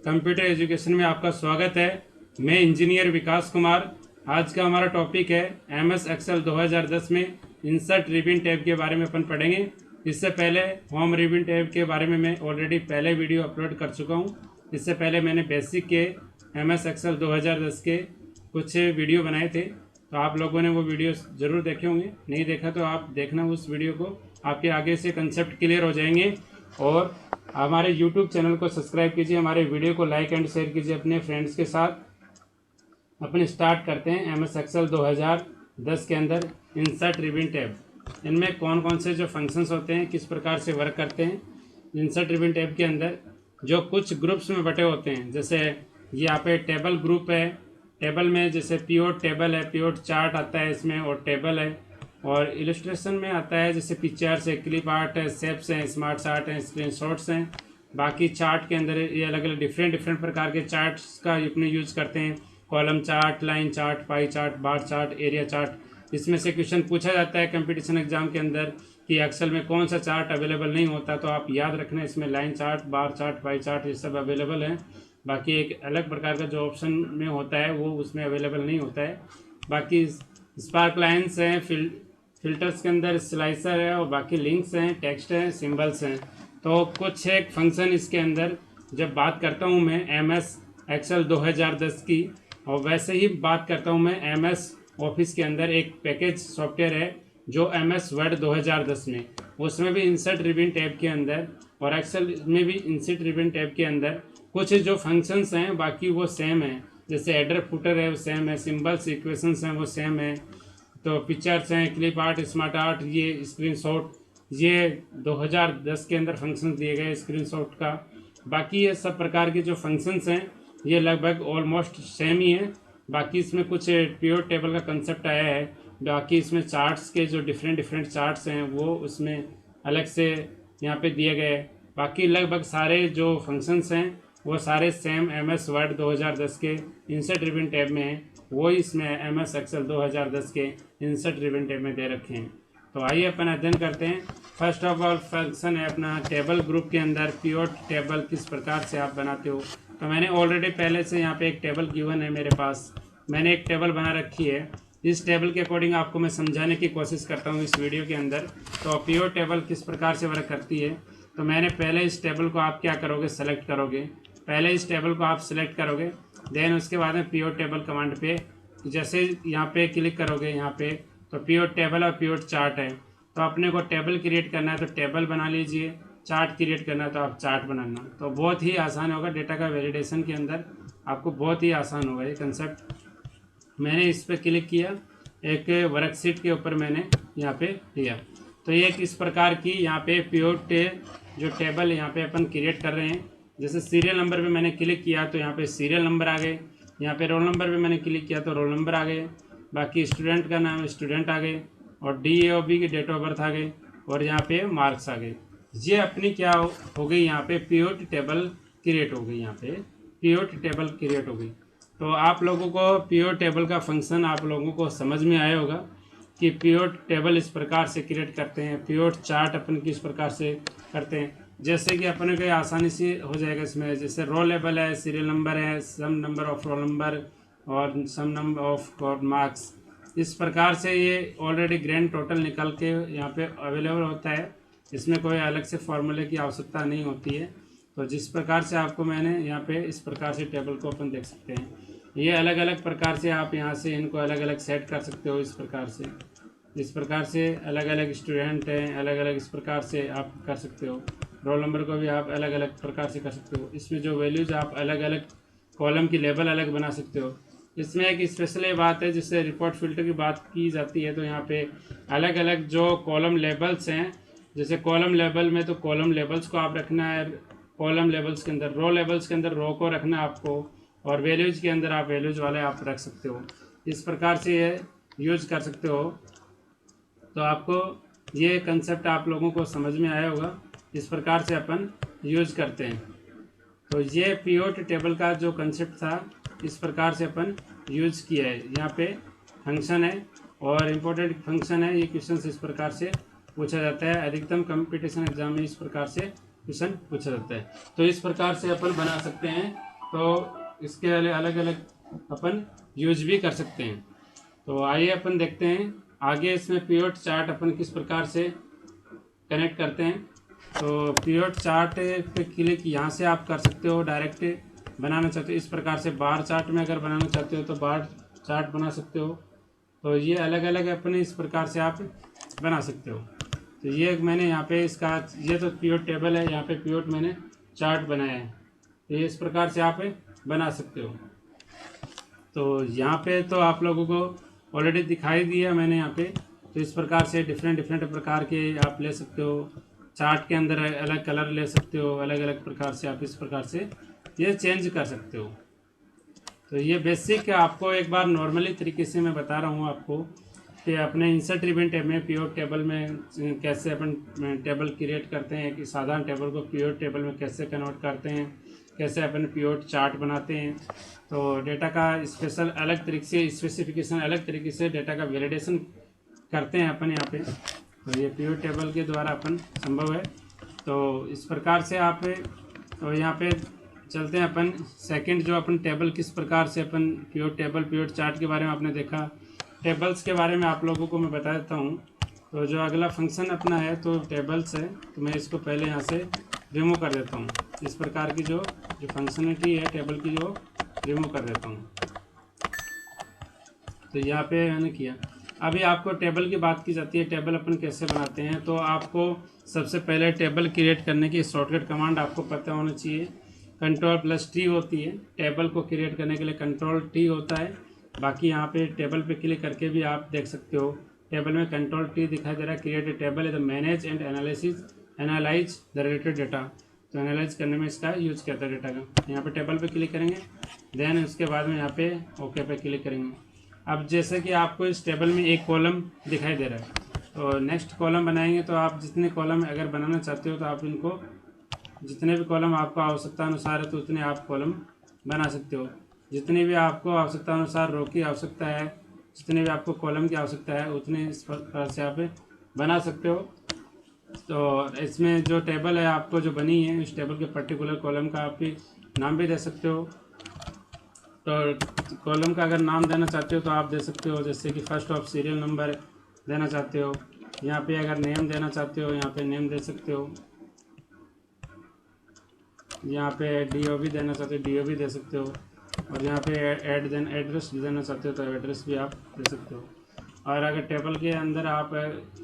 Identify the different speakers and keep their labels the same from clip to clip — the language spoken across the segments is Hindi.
Speaker 1: कंप्यूटर एजुकेशन में आपका स्वागत है। मैं इंजीनियर विकास कुमार। आज का हमारा टॉपिक है एमएस एक्सेल 2010 में इंसर्ट रिबन टैब के बारे में अपन पढ़ेंगे। इससे पहले होम रिबन टैब के बारे में मैं ऑलरेडी पहले वीडियो अपलोड कर चुका हूं। इससे पहले मैंने बेसिक के एमएस एक्सेल 2010 के कुछ वीडियो बनाए थे, तो आप लोगों ने वो वीडियो ज़रूर देखे होंगे। नहीं देखा तो आप देखना उस वीडियो को, आपके आगे से कंसेप्ट क्लियर हो जाएंगे। और हमारे YouTube चैनल को सब्सक्राइब कीजिए, हमारे वीडियो को लाइक एंड शेयर कीजिए अपने फ्रेंड्स के साथ। अपने स्टार्ट करते हैं एमएस एक्सेल 2010 के अंदर इंसर्ट रिबन टैब। इनमें कौन कौन से जो फंक्शंस होते हैं, किस प्रकार से वर्क करते हैं। इंसर्ट रिबन टैब के अंदर जो कुछ ग्रुप्स में बटे होते हैं, जैसे यहाँ पे टेबल ग्रुप है। टेबल में जैसे पीओट टेबल है, पीओट चार्ट आता है इसमें, और टेबल है। और इलस्ट्रेशन में आता है जैसे पिक्चर्स है, क्लिप आर्ट है, शेप्स हैं, स्मार्ट आर्ट हैं, स्क्रीनशॉट्स हैं। बाकी चार्ट के अंदर ये अलग अलग डिफरेंट प्रकार के चार्ट्स का अपने यूज करते हैं। Column chart, line chart, pie chart, bar chart, area chart. इसमें से क्वेश्चन पूछा जाता है कंपटीशन एग्जाम के अंदर कि एक्सेल में कौन सा चार्ट अवेलेबल नहीं होता, तो आप याद रखना इसमें line chart, bar chart, pie chart ये सब अवेलेबल है। बाकी एक अलग प्रकार का जो ऑप्शन में होता है वो उसमें अवेलेबल नहीं होता है। बाकी स्पार्क लाइन्स हैं, फिल्टर्स के अंदर स्लाइसर है, और बाकी लिंक्स हैं, टेक्स्ट हैं, सिंबल्स हैं। तो कुछ एक फंक्शन इसके अंदर जब बात करता हूँ मैं एमएस एक्सेल 2010 की, और वैसे ही बात करता हूँ मैं एमएस ऑफिस के अंदर एक पैकेज सॉफ्टवेयर है जो एमएस वर्ड 2010 में, उसमें भी इंसर्ट रिबन टैब के अंदर और एक्सेल में भी इंसर्ट रिबन टैब के अंदर कुछ जो फंक्शंस हैं बाकी वो सेम है। जैसे एडर फुटर है वो सेम है, सिंबल्स इक्वेशंस हैं वो सेम है। तो पिक्चर्स हैं, क्लिप आर्ट, स्मार्ट आर्ट, ये स्क्रीनशॉट, ये 2010 के अंदर फंक्शंस दिए गए स्क्रीनशॉट का। बाकी ये सब प्रकार के जो फंक्शंस हैं ये लगभग ऑलमोस्ट सेम ही है। बाकी इसमें कुछ प्योर टेबल का कंसेप्ट आया है। बाकी इसमें चार्ट्स के जो डिफरेंट चार्ट्स हैं वो उसमें अलग से यहाँ पे दिए गए। बाकी लगभग सारे जो फंक्शंस हैं वो सारे सेम एमएस वर्ड 2010 के इंसर्ट रिबन टैब में हैं, वो इसमें एमएस एक्सेल 2010 के इंसर्ट रिबन टैब में दे रखे हैं। तो आइए अपन अध्ययन करते हैं। फर्स्ट ऑफ ऑल फंक्शन है अपना टेबल ग्रुप के अंदर पीओट टेबल किस प्रकार से आप बनाते हो। तो मैंने ऑलरेडी पहले से यहाँ पे एक टेबल गिवन है मेरे पास, मैंने एक टेबल बना रखी है। इस टेबल के अकॉर्डिंग आपको मैं समझाने की कोशिश करता हूँ इस वीडियो के अंदर। तो पीओट टेबल किस प्रकार से वर्क करती है, तो मैंने पहले इस टेबल को आप क्या करोगे, सेलेक्ट करोगे। पहले इस टेबल को आप सेलेक्ट करोगे, देन उसके बाद में पीओट टेबल कमांड पे जैसे यहाँ पे क्लिक करोगे, यहाँ पे तो पीओट टेबल और पीओट चार्ट है। तो अपने को टेबल क्रिएट करना है तो टेबल बना लीजिए, चार्ट क्रिएट करना है तो आप चार्ट बनाना। तो बहुत ही आसान होगा, डेटा का वैलिडेशन के अंदर आपको बहुत ही आसान होगा ये कंसेप्ट। मैंने इस पर क्लिक किया, एक वर्कशीट के ऊपर मैंने यहाँ पे लिया। तो ये किस प्रकार की यहाँ पे पीओट जो टेबल यहाँ पे अपन क्रिएट कर रहे हैं। जैसे सीरियल नंबर पे मैंने क्लिक किया तो यहाँ पे सीरियल नंबर आ गए, यहाँ पे रोल नंबर पे मैंने क्लिक किया तो रोल नंबर आ गए, बाकी स्टूडेंट का नाम स्टूडेंट आ गए, और DAOB की डेट ऑफ बर्थ आ गई, और यहाँ पे मार्क्स आ गए। ये अपनी क्या हो गई, यहाँ पे पीओट टेबल क्रिएट हो गई, यहाँ पे पीओट टेबल क्रिएट हो गई। तो आप लोगों को पीओट टेबल का फंक्शन आप लोगों को समझ में आया होगा कि पीओट टेबल इस प्रकार से क्रिएट करते हैं, पीओट चार्ट अपन किस प्रकार से करते हैं। जैसे कि अपने को आसानी से हो जाएगा इसमें, जैसे रोल लेवल है, सीरियल नंबर है, सम नंबर ऑफ रोल नंबर और सम नंबर ऑफ मार्क्स। इस प्रकार से ये ऑलरेडी ग्रैंड टोटल निकल के यहाँ पे अवेलेबल होता है। इसमें कोई अलग से फॉर्मूले की आवश्यकता नहीं होती है। तो जिस प्रकार से आपको मैंने यहाँ पे इस प्रकार से टेबल को अपन देख सकते हैं। ये अलग अलग प्रकार से आप यहाँ से इनको अलग अलग सेट कर सकते हो। इस प्रकार से अलग अलग स्टूडेंट हैं, अलग अलग इस प्रकार से आप कर सकते हो। रोल नंबर को भी आप अलग अलग प्रकार से कर सकते हो। इसमें जो वैल्यूज आप अलग अलग कॉलम की लेबल अलग बना सकते हो। इसमें एक स्पेशल बात है जिससे रिपोर्ट फिल्टर की बात की जाती है। तो यहाँ पे अलग अलग जो कॉलम लेबल्स हैं, जैसे कॉलम लेबल में तो कॉलम लेबल्स को आप रखना है कॉलम लेबल्स के अंदर, रो लेबल्स के अंदर रो को रखना है आपको, और वैल्यूज के अंदर आप वैल्यूज वाले आप रख सकते हो। इस प्रकार से ये यूज कर सकते हो। तो आपको ये कंसेप्ट आप लोगों को समझ में आया होगा, इस प्रकार से अपन यूज करते हैं। तो ये पीओट टेबल का जो कंसेप्ट था इस प्रकार से अपन यूज किया है। यहाँ पे फंक्शन है और इम्पोर्टेंट फंक्शन है। ये क्वेश्चन इस प्रकार से पूछा जाता है, अधिकतम कंपटीशन एग्जाम में इस प्रकार से क्वेश्चन पूछा जाता है। तो इस प्रकार से अपन बना सकते हैं तो इसके अलग अलग अपन यूज भी कर सकते हैं। तो आइए अपन देखते हैं आगे इसमें पिवट चार्ट अपन किस प्रकार से कनेक्ट करते हैं। तो पिवट चार्ट पे क्लिक यहाँ से आप कर सकते हो, डायरेक्ट बनाना चाहते हो इस प्रकार से बार चार्ट में अगर बनाना चाहते हो तो बार चार्ट बना सकते हो। तो ये अलग अलग अपने इस प्रकार से आप बना सकते हो। तो ये मैंने यहाँ पे इसका ये तो पिवट टेबल है, यहाँ पे पिवट मैंने चार्ट बनाया है। तो ये इस प्रकार से आप बना सकते हो। तो यहाँ पे तो आप लोगों को ऑलरेडी दिखाई दिया मैंने यहाँ पे। तो इस प्रकार से डिफरेंट प्रकार के आप ले सकते हो, चार्ट के अंदर अलग कलर ले सकते हो, अलग अलग प्रकार से आप इस प्रकार से ये चेंज कर सकते हो। तो ये बेसिक आपको एक बार नॉर्मली तरीके से मैं बता रहा हूँ आपको कि अपने इंसर्ट रिबन टैब में पिवट टेबल में कैसे अपन टेबल क्रिएट करते हैं, कि साधारण टेबल को पिवट टेबल में कैसे कन्वर्ट करते हैं, कैसे अपन पिवट चार्ट बनाते हैं। तो डेटा का स्पेशल अलग तरीके से स्पेसिफिकेशन अलग तरीके से डेटा का वैलिडेशन करते हैं अपन यहाँ पे। तो ये पिवट टेबल के द्वारा अपन संभव है। तो इस प्रकार से आप तो यहाँ पे चलते हैं अपन सेकंड जो अपन टेबल किस प्रकार से अपन पिवट टेबल पिवट चार्ट के बारे में आपने देखा। टेबल्स के बारे में आप लोगों को मैं बता देता हूँ। तो जो अगला फंक्शन अपना है तो टेबल्स है, तो मैं इसको पहले यहाँ से रिमूव कर देता हूँ। इस प्रकार की जो फंक्शनलिटी है टेबल की जो रिमूव कर देता हूँ। तो यहाँ पे मैंने किया। अभी आपको टेबल की बात की जाती है, टेबल अपन कैसे बनाते हैं। तो आपको सबसे पहले टेबल क्रिएट करने की शॉर्टकट कमांड आपको पता होना चाहिए। Ctrl+T होती है टेबल को क्रिएट करने के लिए, Ctrl+T होता है। बाकी यहाँ पे टेबल पे क्लिक करके भी आप देख सकते हो, टेबल में Ctrl+T दिखाई दे रहा है। Create a table is manage and analyse the related data. तो एनालाइज करने में इसका यूज किया था डेटा का। यहाँ पे टेबल पे क्लिक करेंगे, देन उसके बाद में यहाँ पे ओके पे क्लिक करेंगे। अब जैसे कि आपको इस टेबल में एक कॉलम दिखाई दे रहा है, तो नेक्स्ट कॉलम बनाएंगे। तो आप जितने कॉलम अगर बनाना चाहते हो तो आप इनको जितने भी कॉलम आपको आवश्यकता अनुसार है तो उतने आप कॉलम बना सकते हो। जितनी भी आपको आवश्यकता अनुसार रो की आवश्यकता है, जितने भी आपको कॉलम की आवश्यकता है उतने इस प्रकार से आप बना सकते हो। तो इसमें जो टेबल है आपको जो बनी है, इस टेबल के पर्टिकुलर कॉलम का आप नाम भी दे सकते हो। तो कॉलम का अगर नाम देना चाहते हो तो आप दे सकते हो, जैसे कि फर्स्ट ऑफ सीरियल नंबर देना चाहते हो। यहाँ पे अगर नेम देना चाहते हो यहाँ पे नेम दे सकते हो। यहाँ पे DOB देना चाहते हो DOB दे सकते हो। और यहाँ पे एड्रेस देना चाहते हो तो एड्रेस भी आप दे सकते हो। और अगर टेबल के अंदर आप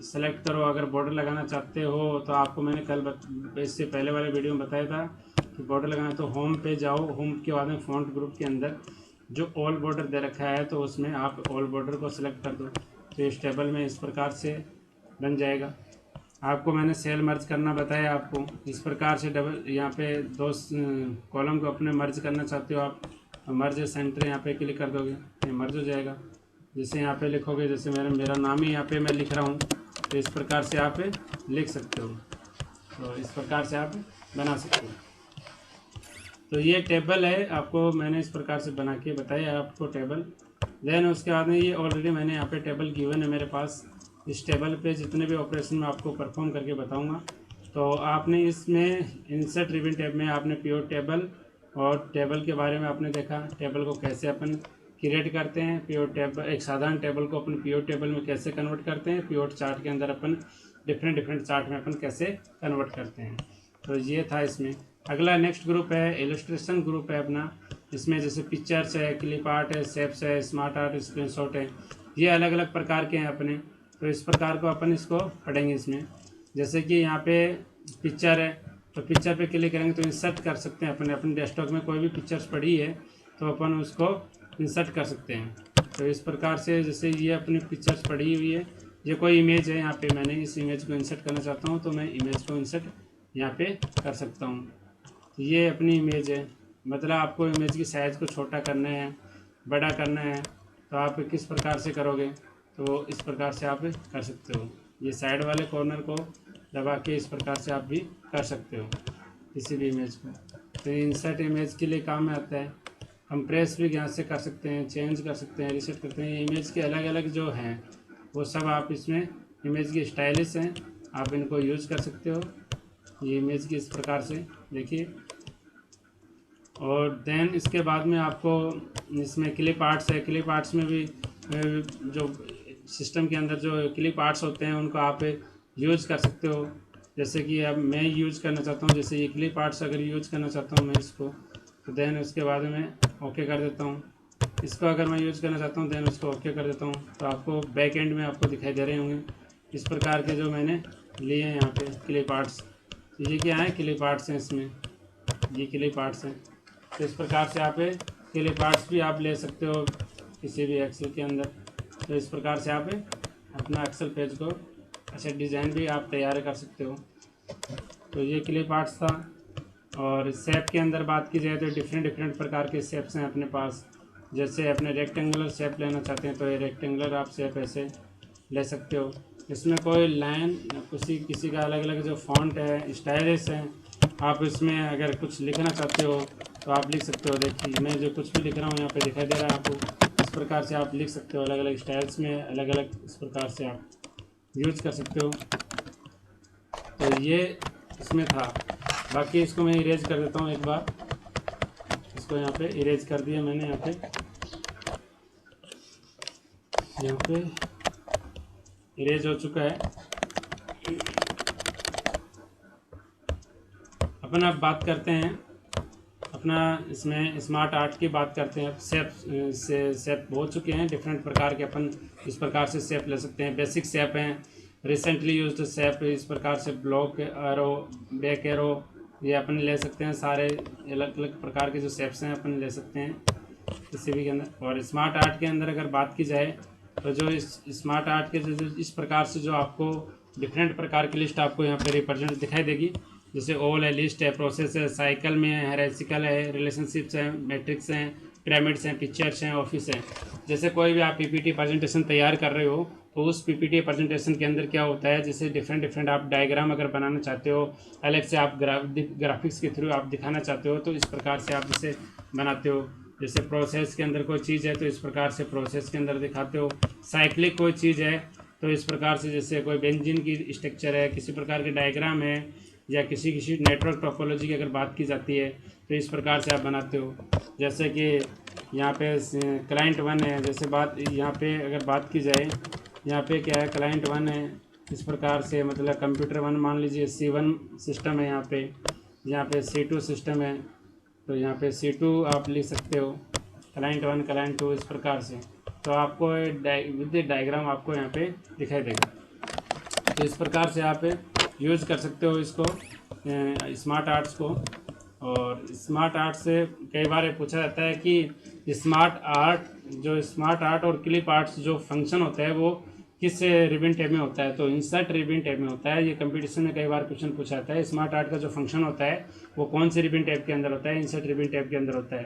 Speaker 1: सेलेक्ट करो, अगर बॉर्डर लगाना चाहते हो तो आपको मैंने कल इससे पहले वाले वीडियो में बताया था कि बॉर्डर लगाना। तो होम पे जाओ, होम के बाद में फॉन्ट ग्रुप के अंदर जो ऑल बॉर्डर दे रखा है तो उसमें आप ऑल बॉर्डर को सिलेक्ट कर दो। तो इस टेबल में इस प्रकार से बन जाएगा। आपको मैंने सेल मर्ज करना बताया आपको। इस प्रकार से डबल यहाँ पे दो कॉलम को अपने मर्ज करना चाहते हो आप, मर्ज सेंटर यहाँ पे क्लिक कर दोगे, ये मर्ज हो जाएगा। जैसे यहाँ पे लिखोगे, जैसे मेरा नाम ही यहाँ पे मैं लिख रहा हूँ, तो इस प्रकार से आप लिख सकते हो। तो इस प्रकार से आप बना सकते हो। तो ये टेबल है, आपको मैंने इस प्रकार से बना के बताया आपको टेबल। देन उसके बाद में ये ऑलरेडी मैंने यहाँ पे टेबल गिवन है मेरे पास। इस टेबल पे जितने भी ऑपरेशन मैं आपको परफॉर्म करके बताऊंगा। तो आपने इसमें इंसर्ट रिबन टैब में आपने पिवट टेबल और टेबल के बारे में आपने देखा, टेबल को कैसे अपन क्रिएट करते हैं। पिवट टेबल एक साधारण टेबल को अपन पिवट टेबल में कैसे कन्वर्ट करते हैं, पिवट चार्ट के अंदर अपन डिफरेंट चार्ट में अपन कैसे कन्वर्ट करते हैं। तो ये था इसमें। अगला नेक्स्ट ग्रुप है इलस्ट्रेशन ग्रुप है अपना। इसमें जैसे पिक्चर्स है, क्लिप आर्ट है, शेप्स है, स्मार्ट आर्ट, स्क्रीनशॉट है, ये अलग अलग प्रकार के हैं अपने। तो इस प्रकार को अपन इसको पढ़ेंगे इसमें। जैसे कि यहाँ पे पिक्चर है, तो पिक्चर पे क्लिक करेंगे तो इंसर्ट कर सकते हैं अपने डेस्कटॉप में कोई भी पिक्चर्स पड़ी है तो अपन उसको इंसर्ट कर सकते हैं। तो इस प्रकार से जैसे ये अपनी पिक्चर्स पड़ी हुई है, ये कोई इमेज है, यहाँ पे मैंने इस इमेज को इंसर्ट करना चाहता हूँ तो मैं इमेज को इंसर्ट यहाँ पे कर सकता हूँ। तो ये अपनी इमेज है, मतलब आपको इमेज की साइज़ को छोटा करना है, बड़ा करना है, तो आप किस प्रकार से करोगे, तो इस प्रकार से आप कर सकते हो। ये साइड वाले कॉर्नर को दबा के इस प्रकार से आप भी कर सकते हो किसी भी इमेज को। तो इंसर्ट इमेज के लिए काम में आता है। कंप्रेस भी यहाँ से कर सकते हैं, चेंज कर सकते हैं, रीसेट करते हैं। इमेज के अलग अलग जो हैं वो सब आप इसमें इमेज की स्टाइलिश हैं, आप इनको यूज़ कर सकते हो। ये इमेज की इस प्रकार से देखिए, और देन इसके बाद में आपको इसमें क्लिप आर्ट्स है। क्लिप आर्ट्स में भी जो सिस्टम के अंदर जो क्लिप आर्ट्स होते हैं उनको आप यूज़ कर सकते हो। जैसे कि अब मैं यूज़ करना चाहता हूँ, जैसे ये क्लिप आर्ट्स अगर यूज़ करना चाहता हूँ मैं इसको, तो देन उसके बाद में ओके कर देता हूँ। इसको अगर मैं यूज़ करना चाहता हूँ देन उसको ओके कर देता हूँ। तो आपको बैक एंड में आपको दिखाई दे रहे होंगे इस प्रकार के जो मैंने लिए हैं यहाँ पे क्लिप आर्ट्स। तो ये क्या है, क्लिप आर्ट्स हैं, इसमें ये क्लिप आर्ट्स हैं। तो इस प्रकार से आप क्लिप आर्ट्स भी आप ले सकते हो किसी भी एक्सेल के अंदर। तो इस प्रकार से आप अपना एक्सेल पेज को अच्छा डिज़ाइन भी आप तैयार कर सकते हो। तो ये क्लिप आर्ट्स था। और शेप के अंदर बात की जाए तो डिफरेंट प्रकार के शेप्स हैं अपने पास। जैसे अपने रेक्टेंगुलर शेप लेना चाहते हैं तो ये रेक्टेंगुलर आप शेप ऐसे ले सकते हो। इसमें कोई लाइन किसी का अलग अलग जो फॉन्ट है, स्टाइलिश है, आप इसमें अगर कुछ लिखना चाहते हो तो आप लिख सकते हो। देखिए मैं जो कुछ भी लिख रहा हूँ यहाँ पे दिखाई दे रहा है आपको। इस प्रकार से आप लिख सकते हो, अलग अलग स्टाइल्स में अलग अलग इस प्रकार से आप यूज कर सकते हो। तो ये इसमें था। बाकी इसको मैं इरेज कर देता हूँ एक बार। इसको यहाँ पे इरेज कर दिया मैंने। यहाँ पे इरेज हो चुका है। अपन अब बात करते हैं अपना इसमें स्मार्ट आर्ट की बात करते हैं। अब शेप हो चुके हैं डिफरेंट प्रकार के। अपन इस प्रकार से शेप ले सकते हैं। बेसिक शेप हैं, रिसेंटली यूज्ड शेप, इस प्रकार से ब्लॉक एरो, बैक एरो, ये अपन ले सकते हैं। सारे अलग अलग प्रकार के जो शेप्स हैं अपन ले सकते हैं किसी भी के अंदर। और स्मार्ट आर्ट के अंदर अगर बात की जाए तो जो इस स्मार्ट आर्ट के जो इस प्रकार से जो आपको डिफरेंट प्रकार की लिस्ट आपको यहाँ पे रिप्रेजेंट दिखाई देगी। जैसे ओल है, लिस्ट है, प्रोसेस है, साइकिल में है, हेरारिकल है, रिलेशनशिप्स हैं, मैट्रिक्स हैं, पिरामिड्स हैं, पिक्चर्स हैं, ऑफिस हैं। जैसे कोई भी आप पीपीटी प्रेजेंटेशन तैयार कर रहे हो तो उस पीपीटी प्रेजेंटेशन के अंदर क्या होता है, जैसे डिफरेंट आप डायग्राम अगर बनाना चाहते हो, अलग से आप ग्राफिक्स के थ्रू आप दिखाना चाहते हो तो इस प्रकार से आप इसे बनाते हो। जैसे प्रोसेस के अंदर कोई चीज़ है तो इस प्रकार से प्रोसेस के अंदर दिखाते हो। साइक्लिक कोई चीज़ है तो इस प्रकार से, जैसे कोई बेंजीन की स्ट्रक्चर है, किसी प्रकार के डायग्राम है, या किसी नेटवर्क टोपोलॉजी की अगर बात की जाती है तो इस प्रकार से आप बनाते हो। जैसे कि यहाँ पे क्लाइंट वन है, जैसे बात यहाँ पे अगर बात की जाए, यहाँ पे क्या है, क्लाइंट वन है इस प्रकार से, मतलब कंप्यूटर वन मान लीजिए C1 सिस्टम है, यहाँ पे C2 सिस्टम है, तो यहाँ पे C2 आप लिख सकते हो, क्लाइंट वन क्लाइंट टू, इस प्रकार से। तो आपको विद डायग्राम आपको यहाँ पे दिखाई देगा। तो इस प्रकार से आप यूज़ कर सकते हो इसको, स्मार्ट आर्ट्स को। और स्मार्ट आर्ट से कई बार ये पूछा जाता है कि स्मार्ट आर्ट और क्लिप आर्ट्स जो फंक्शन होता है वो किस रिबन टैब में होता है, तो इंसर्ट रिबन टैब में होता है। ये कंपटीशन में कई बार क्वेश्चन पूछा जाता है, स्मार्ट आर्ट का जो फंक्शन होता है वो कौन से रिबन टैब के अंदर होता है, इंसर्ट रिबन टैब के अंदर होता है।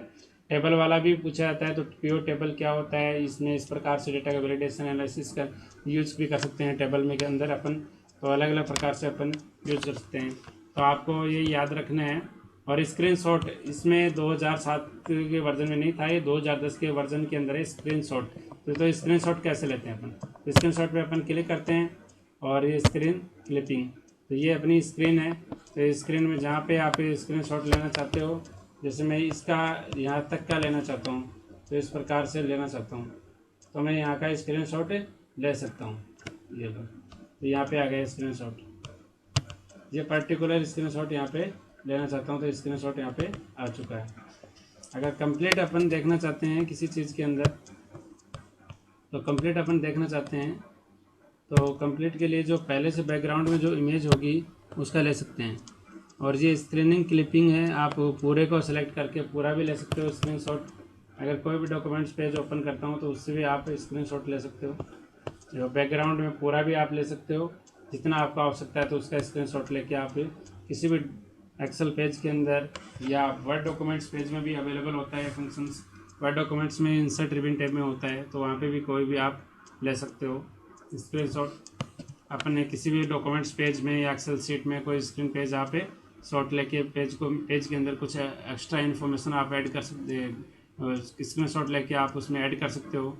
Speaker 1: टेबल वाला भी पूछा जाता है, तो प्योर टेबल क्या होता है, इसमें इस प्रकार से डेटा का वैलिडेशन एनालिसिस का यूज भी कर सकते हैं टेबल में के अंदर अपन। तो अलग अलग प्रकार से अपन यूज कर सकते हैं, तो आपको ये याद रखना है। और स्क्रीनशॉट इसमें 2007 के वर्जन में नहीं था, ये 2010 के वर्जन के अंदर है स्क्रीनशॉट। तो स्क्रीनशॉट कैसे लेते हैं अपन, तो स्क्रीनशॉट पे अपन क्लिक करते हैं और ये स्क्रीन क्लिपिंग, तो ये अपनी स्क्रीन है। तो स्क्रीन में जहाँ पे आप स्क्रीनशॉट लेना चाहते हो, जैसे मैं इसका यहाँ तक का लेना चाहता हूँ तो इस प्रकार से लेना चाहता हूँ, तो मैं यहाँ का स्क्रीनशॉट ले सकता हूँ। ये लो, तो यहाँ पे आ गया स्क्रीनशॉट। ये पर्टिकुलर स्क्रीनशॉट यहाँ पे लेना चाहता हूँ तो स्क्रीनशॉट यहाँ पे आ चुका है। अगर कंप्लीट अपन देखना चाहते हैं किसी चीज़ के अंदर, तो कंप्लीट अपन देखना चाहते हैं तो कंप्लीट के लिए जो पहले से बैकग्राउंड में जो इमेज होगी उसका ले सकते हैं। और ये स्क्रीनिंग क्लिपिंग है, आप पूरे को सेलेक्ट करके पूरा भी ले सकते हो स्क्रीनशॉट। अगर कोई भी डॉक्यूमेंट्स पेज ओपन करता हूँ तो उससे भी आप स्क्रीनशॉट ले सकते हो। जो बैकग्राउंड में पूरा भी आप ले सकते हो, जितना आपको आवश्यकता है तो उसका स्क्रीनशॉट लेके आप किसी भी एक्सेल पेज के अंदर या वर्ड डॉक्यूमेंट्स पेज में भी अवेलेबल होता है फंक्शंस। वर्ड डॉक्यूमेंट्स में इंसर्ट रिबन टैब में होता है, तो वहाँ पे भी कोई भी आप ले सकते हो स्क्रीनशॉट। अपने किसी भी डॉक्यूमेंट्स पेज में या एक्सेल शीट में कोई स्क्रीन पेज आप शॉट लेके पेज के अंदर कुछ एक्स्ट्रा इन्फॉर्मेशन आप ऐड कर सकते हैं, स्क्रीनशॉट लेके आप उसमें ऐड कर सकते हो।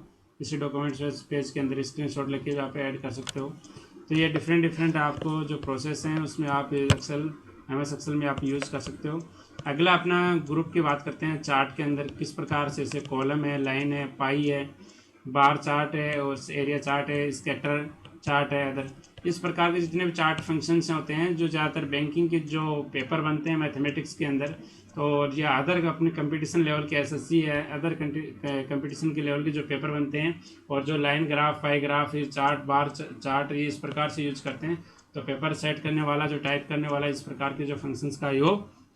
Speaker 1: किसी डॉक्यूमेंट्स पेज के अंदर स्क्रीनशॉट लेके आप ऐड कर सकते हो। तो ये डिफरेंट आपको जो प्रोसेस हैं उसमें आप एक्सेल MS एक्सेल में आप यूज़ कर सकते हो। अगला अपना ग्रुप की बात करते हैं। चार्ट के अंदर किस प्रकार से, जैसे कॉलम है, लाइन है, पाई है, बार चार्ट है और एरिया चार्ट है, स्कैटर चार्ट है, अदर इस प्रकार के जितने भी चार्ट फंक्शंस होते हैं जो ज़्यादातर बैंकिंग के जो पेपर बनते हैं मैथमेटिक्स के अंदर, तो ये अदर अपने कंपटीशन लेवल के SSC है, अदर कंपटीशन के लेवल के जो पेपर बनते हैं और जो लाइन ग्राफ, पाई ग्राफ, ये चार्ट, बार चार्ट, ये इस प्रकार से यूज करते हैं। तो पेपर सेट करने वाला, जो टाइप करने वाला, इस प्रकार के जो फंक्शंस का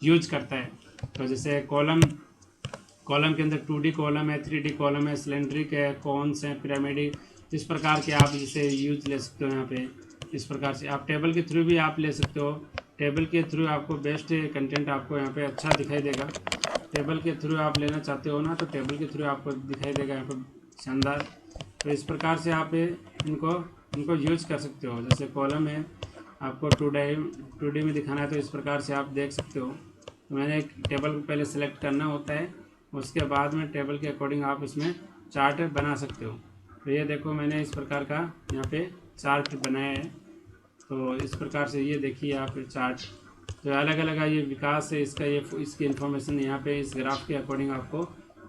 Speaker 1: यूज करता है। तो जैसे कॉलम के अंदर 2D कॉलम है, 3D कॉलम है, सिलेंड्रिक है, कॉन्स है, पिरामिडिक, इस प्रकार के आप जैसे यूज ले सकते हो यहाँ पे। इस प्रकार से आप टेबल के थ्रू भी आप ले सकते हो। टेबल के थ्रू आपको बेस्ट कंटेंट आपको यहाँ पे अच्छा दिखाई देगा। टेबल के थ्रू आप लेना चाहते हो ना, तो टेबल के थ्रू आपको दिखाई देगा यहाँ पर शानदार। तो इस प्रकार से आप इनको यूज कर सकते हो। जैसे कॉलम है, आपको 2D में दिखाना है तो इस प्रकार से आप देख सकते हो। तो मैंने एक टेबल को पहले सेलेक्ट करना होता है, उसके बाद में टेबल के अकॉर्डिंग आप इसमें चार्ट बना सकते हो। तो ये देखो मैंने इस प्रकार का यहाँ पे चार्ट बनाया है। तो इस प्रकार से ये देखिए आप चार्ट जो अलग अलग है, ये विकास है इसका, ये इसकी इन्फॉर्मेशन यहाँ पे इस ग्राफ के अकॉर्डिंग आपको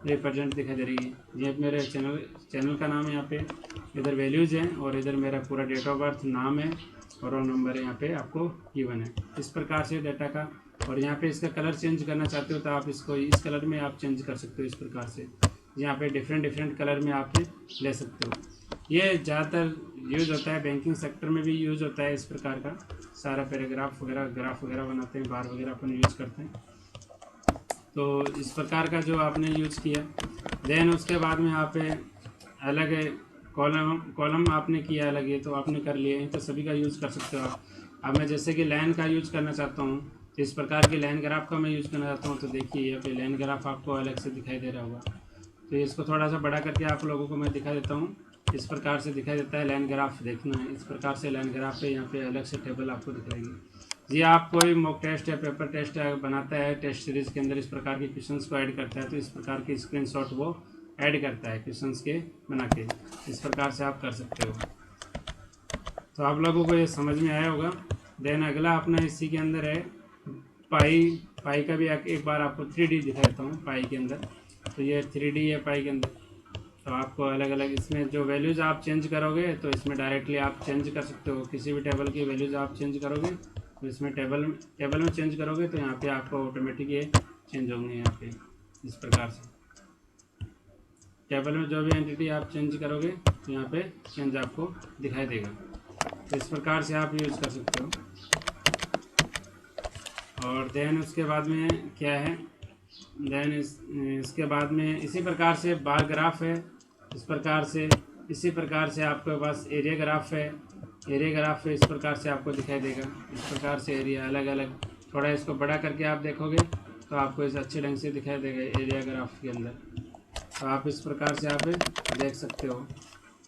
Speaker 1: रिप्रेजेंट दिखाई दे रही है। ये मेरे चैनल का नाम है, यहाँ पे इधर वैल्यूज़ हैं और इधर मेरा पूरा डेट ऑफ बर्थ, नाम है और रोल नंबर है यहाँ पे आपको गिवन है। इस प्रकार से डाटा का, और यहाँ पे इसका कलर चेंज करना चाहते हो तो आप इसको इस कलर में आप चेंज कर सकते हो। इस प्रकार से यहाँ पे डिफरेंट कलर में आप ले सकते हो। ये ज़्यादातर यूज़ होता है बैंकिंग सेक्टर में भी यूज़ होता है। इस प्रकार का सारा पैराग्राफ वगैरह, ग्राफ वगैरह बनाते हैं, बार वगैरह अपन यूज़ करते हैं। तो इस प्रकार का जो आपने यूज़ किया, देन उसके बाद में यहाँ पे अलग कॉलम आपने किया अलग, ये तो आपने कर लिया है, तो सभी का यूज़ कर सकते हो आप। अब मैं जैसे कि लाइन का यूज़ करना चाहता हूँ, तो इस प्रकार की लाइन ग्राफ का मैं यूज़ करना चाहता हूँ। तो देखिए यहाँ पे लाइन ग्राफ आपको अलग से दिखाई दे रहा होगा। तो इसको थोड़ा सा बड़ा करके आप लोगों को मैं दिखा देता हूँ। इस प्रकार से दिखाई देता है लाइन ग्राफ, देखना है इस प्रकार से लाइन ग्राफ पे यहाँ पे अलग से टेबल आपको दिखाएगी। ये आप कोई मॉक टेस्ट या पेपर टेस्ट बनाता है, टेस्ट सीरीज़ के अंदर इस प्रकार के क्वेश्चंस को ऐड करता है, तो इस प्रकार के स्क्रीनशॉट वो ऐड करता है क्वेश्चंस के बना के। इस प्रकार से आप कर सकते हो। तो आप लोगों को ये समझ में आया होगा। देन अगला अपना इसी के अंदर है पाई का भी एक बार आपको 3D दिखा देता हूँ पाई के अंदर। तो ये 3D है पाई के अंदर। तो आपको अलग अलग इसमें जो वैल्यूज़ आप चेंज करोगे तो इसमें डायरेक्टली आप चेंज कर सकते हो। किसी भी टेबल की वैल्यूज़ आप चेंज करोगे तो इसमें टेबल में चेंज करोगे तो यहाँ पे आपको ऑटोमेटिक ये चेंज होंगे। यहाँ पे इस प्रकार से टेबल में जो भी एंटिटी आप चेंज करोगे तो यहाँ पे चेंज आपको दिखाई देगा। तो इस प्रकार से आप यूज़ कर सकते हो। और देन उसके बाद में क्या है, देन इसके बाद में इसी प्रकार से बार ग्राफ है। इस प्रकार से इसी प्रकार से आपके पास एरिया ग्राफ है। एरिया ग्राफ है इस प्रकार से आपको दिखाई देगा। इस प्रकार से एरिया अलग अलग, थोड़ा इसको बड़ा करके आप देखोगे तो आपको इस अच्छे ढंग से दिखाई देगा एरिया ग्राफ के अंदर। तो आप इस प्रकार से आप देख सकते हो।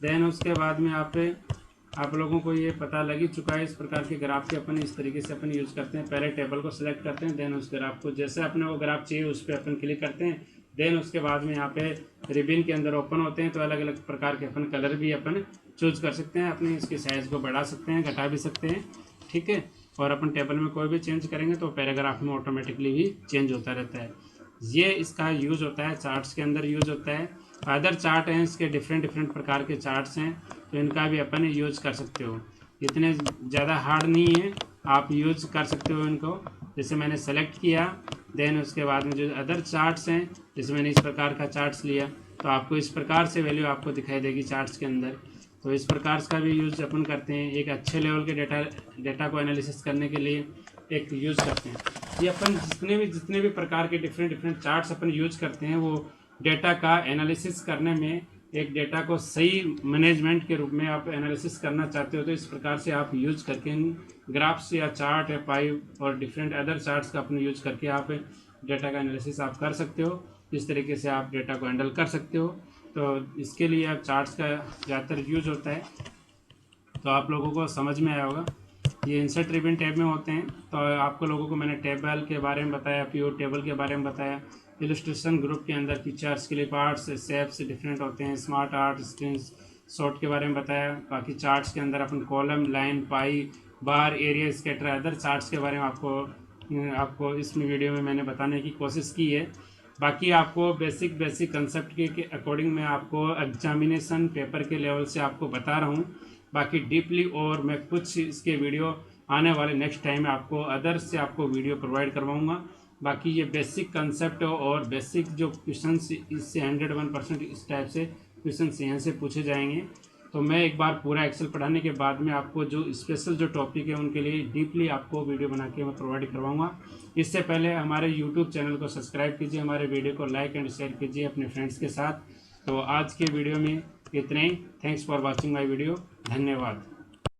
Speaker 1: देन उसके बाद में आप लोगों को ये पता लग ही चुका है इस प्रकार के ग्राफ के अपन इस तरीके से अपन यूज़ करते हैं। पहले टेबल को सिलेक्ट करते हैं, देन उस ग्राफ को जैसे अपने वो ग्राफ चाहिए उस पर अपन क्लिक करते हैं। देन उसके बाद में यहाँ पे रिबिन के अंदर ओपन होते हैं, तो अलग अलग प्रकार के अपन कलर भी अपन चूज कर सकते हैं। अपनी इसकी साइज़ को बढ़ा सकते हैं, घटा भी सकते हैं, ठीक है। और अपन टेबल में कोई भी चेंज करेंगे तो पैराग्राफ में ऑटोमेटिकली भी चेंज होता रहता है। ये इसका यूज़ होता है, चार्ट्स के अंदर यूज़ होता है। अदर चार्ट हैं इसके, डिफरेंट प्रकार के चार्ट्स हैं, तो इनका भी अपन यूज़ कर सकते हो। इतने ज़्यादा हार्ड नहीं है, आप यूज़ कर सकते हो इनको। जैसे मैंने सेलेक्ट किया, देन उसके बाद में जो अदर चार्ट्स हैं, जैसे मैंने इस प्रकार का चार्ट्स लिया तो आपको इस प्रकार से वैल्यू आपको दिखाई देगी चार्ट्स के अंदर। तो इस प्रकार का भी यूज़ अपन करते हैं, एक अच्छे लेवल के डेटा को एनालिसिस करने के लिए एक यूज़ करते हैं। ये अपन जितने भी प्रकार के डिफरेंट चार्ट्स अपन यूज करते हैं, वो डेटा का एनालिसिस करने में, एक डेटा को सही मैनेजमेंट के रूप में आप एनालिसिस करना चाहते हो तो इस प्रकार से आप यूज करके ग्राफ्स या चार्ट या पाई और डिफरेंट अदर चार्ट्स का अपन यूज करके आप डेटा का एनालिसिस आप कर सकते हो। इस तरीके से आप डेटा को हैंडल कर सकते हो। तो इसके लिए आप चार्ट्स का ज़्यादातर यूज होता है। तो आप लोगों को समझ में आया होगा। ये इंसर्ट रिबन टैब में होते हैं। तो आपको लोगों को मैंने टेबल के बारे में बताया, प्योर टेबल के बारे में बताया, इलस्ट्रेशन ग्रुप के अंदर features, clip arts, shapes different होते हैं, स्मार्ट आर्ट, स्क्रीन शॉट के बारे में बताया। बाकी चार्ट्स के अंदर अपन कॉलम, लाइन, पाई, बार, एरिया, स्कैटर, अदर चार्ट्स के बारे में आपको आपको इसमें वीडियो में मैंने बताने की कोशिश की है। बाकी आपको बेसिक कंसेप्ट के अकॉर्डिंग मैं आपको एग्जामिनेशन पेपर के लेवल से आपको बता रहा हूँ। बाकी डीपली और मैं कुछ इसके वीडियो आने वाले नेक्स्ट टाइम में आपको अदर्स से आपको वीडियो प्रोवाइड करवाऊँगा। बाकी ये बेसिक कंसेप्ट और बेसिक जो क्वेश्चन इससे 101% इस टाइप से क्वेश्चन यहाँ से पूछे जाएंगे। तो मैं एक बार पूरा एक्सेल पढ़ाने के बाद में आपको जो स्पेशल जो टॉपिक है उनके लिए डीपली आपको वीडियो बना के मैं प्रोवाइड करवाऊंगा। इससे पहले हमारे यूट्यूब चैनल को सब्सक्राइब कीजिए, हमारे वीडियो को लाइक एंड शेयर कीजिए अपने फ्रेंड्स के साथ। तो आज के वीडियो में इतने ही। Thanks for watching my video. धन्यवाद।